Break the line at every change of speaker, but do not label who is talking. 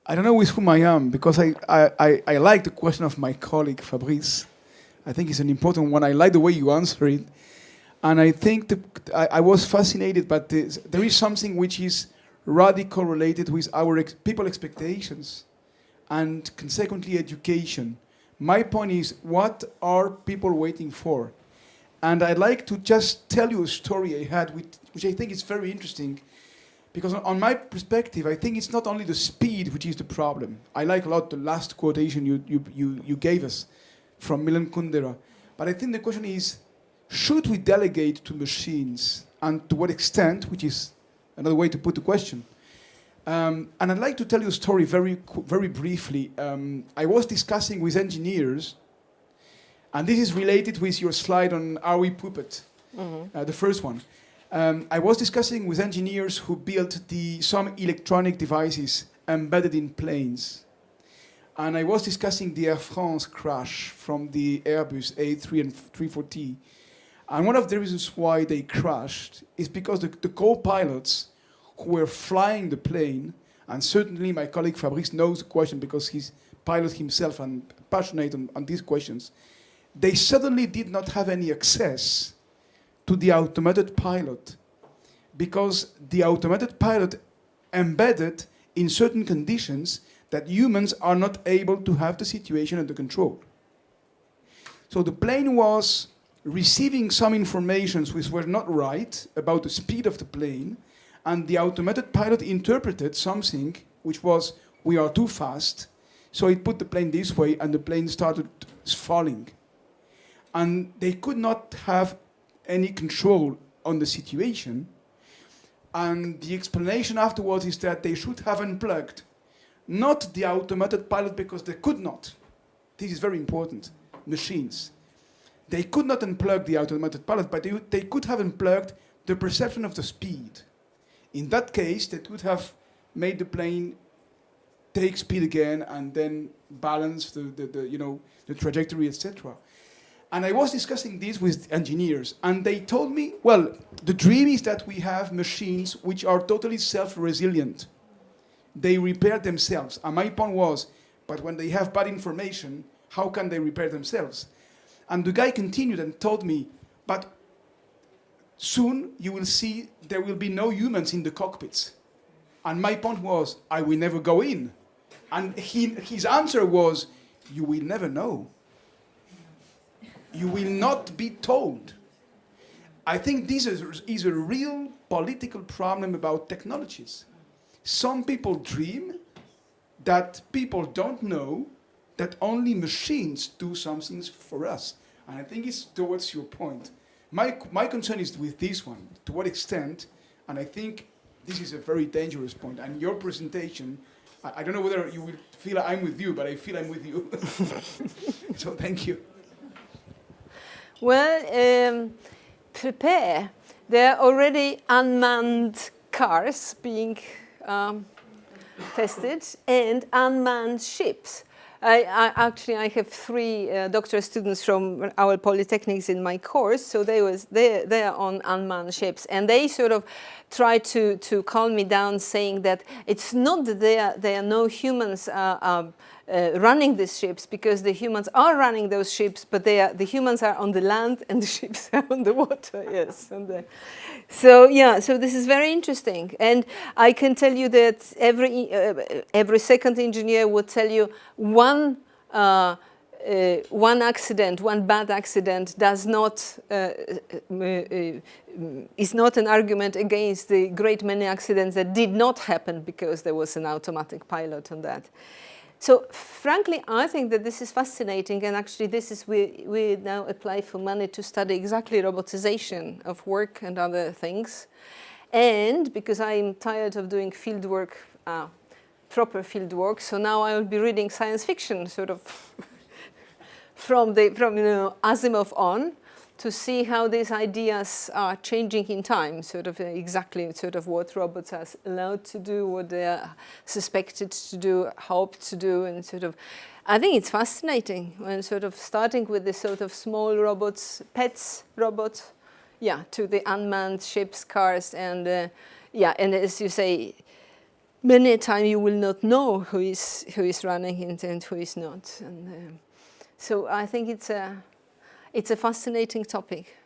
I don't know with whom I am, because I like the question of my colleague Fabrice. I think it's an important one. I like the way you answer it. And I think I was fascinated, but there is something which is radically related with our people expectations and consequently education. My point is, what are people waiting for? And I'd like to just tell you a story I had, which I think is very interesting, because on my perspective, I think it's not only the speed which is the problem. I like a lot the last quotation you gave us from Milan Kundera. But I think the question is, should we delegate to machines, and to what extent, which is another way to put the question. And I'd like to tell you a story very briefly. I was discussing with engineers, and this is related with your slide on Are We Puppet, the first one. I was discussing with engineers who built some electronic devices embedded in planes. And I was discussing the Air France crash from the Airbus A3 and 34T. And one of the reasons why they crashed is because the co-pilots who were flying the plane, and certainly my colleague Fabrice knows the question because he's pilot himself and passionate on these questions, they suddenly did not have any access to the automated pilot because the automated pilot embedded in certain conditions that humans are not able to have the situation under control. So the plane was receiving some informations which were not right about the speed of the plane, and the automated pilot interpreted something which was, we are too fast, so it put the plane this way, and the plane started falling. And they could not have any control on the situation, and the explanation afterwards is that they should have unplugged, not the automated pilot because they could not. This is very important, machines. They could not unplug the automated pilot, but they could have unplugged the perception of the speed. In that case, they could have made the plane take speed again and then balance the trajectory, etc. And I was discussing this with engineers, and they told me, well, the dream is that we have machines which are totally self-resilient. They repair themselves. And my point was, but when they have bad information, how can they repair themselves? And the guy continued and told me, but soon you will see there will be no humans in the cockpits. And my point was, I will never go in. And his answer was, you will never know. You will not be told. I think this is a real political problem about technologies. Some people dream that people don't know that only machines do some things for us. And I think it's towards your point. My concern is with this one, to what extent, and I think this is a very dangerous point. And your presentation, I don't know whether you will feel I'm with you, but I feel I'm with you. So thank you.
Well, prepare. There are already unmanned cars being tested and unmanned ships. I have 3 doctoral students from our polytechnics in my course, so they are on unmanned ships, and they sort of try to calm me down, saying that it's not that there are no humans running these ships, because the humans are running those ships, but the humans are on the land and the ships are on the water. Yes, so this is very interesting, and I can tell you that every second engineer would tell you one accident, one bad accident does not is not an argument against the great many accidents that did not happen because there was an automatic pilot on that. So frankly, I think that this is fascinating, and actually this is, we now apply for money to study exactly robotization of work and other things. And because I'm tired of doing field work, proper field work, so now I will be reading science fiction sort of from Asimov on, to see how these ideas are changing in time, sort of exactly sort of what robots are allowed to do, what they are suspected to do, hoped to do, and sort of, I think it's fascinating, and sort of starting with this sort of small robots, pets robots, to the unmanned ships, cars, and and as you say, many times you will not know who is running it and who is not. And so I think it's a fascinating topic.